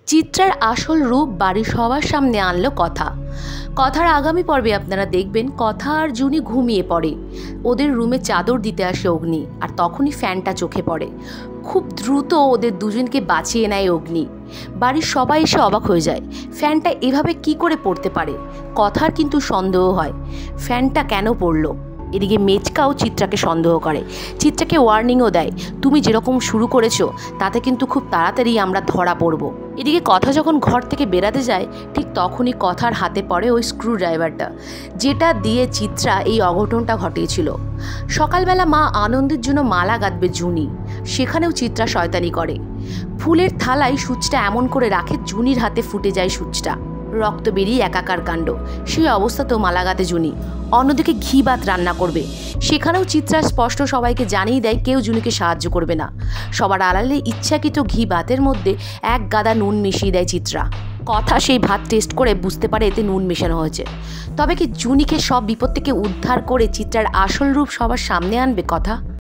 চিত্রার আসল রূপ বাড়ির সবার সামনে আনলো কথা। কথার আগামী পর্বে আপনারা দেখবেন কথা আর জুনি ঘুমিয়ে পড়ে। ওদের রুমে চাদর দিতে আসে অগ্নি, আর তখনই ফ্যানটা চোখে পড়ে। খুব দ্রুত ওদের দুজনকে বাঁচিয়ে নেয় অগ্নি। বাড়ির সবাই এসে অবাক হয়ে যায়, ফ্যানটা এভাবে কি করে পড়তে পারে। কথার কিন্তু সন্দেহ হয় ফ্যানটা কেন পড়লো। এদিকে মেচকাও চিত্রাকে সন্দেহ করে, চিত্রাকে ওয়ার্নিংও দেয়, তুমি যেরকম শুরু করেছো তাতে কিন্তু খুব তাড়াতাড়ি আমরা ধরা পড়ব। এদিকে কথা যখন ঘর থেকে বেরাতে যায়, ঠিক তখনই কথার হাতে পড়ে ওই স্ক্রু ড্রাইভারটা, যেটা দিয়ে চিত্রা এই অঘটনটা ঘটিয়েছিল। সকালবেলা মা আনন্দের জন্য মালা গাঁথবে জুনি, সেখানেও চিত্রা শয়তানি করে। ফুলের থালায় সূচটা এমন করে রাখে জুনির হাতে ফুটে যায় সূচটা, রক্ত বেরিয়ে একাকার কাণ্ড। সেই অবস্থাতেও মালা গাঁথে জুনি। অন্যদিকে ঘি ভাত রান্না করবে, সেখানেও চিত্রা স্পষ্ট সবাইকে জানিয়ে দেয় কেউ জুনিকে সাহায্য করবে না। সবার আড়ালে ইচ্ছাকৃত ঘি ভাতের মধ্যে এক গাদা নুন মিশিয়ে দেয় চিত্রা। কথা সেই ভাত টেস্ট করে বুঝতে পারে এতে নুন মেশানো হয়েছে। তবে কি জুনিকে সব বিপদ থেকে উদ্ধার করে চিত্রার আসল রূপ সবার সামনে আনবে কথা?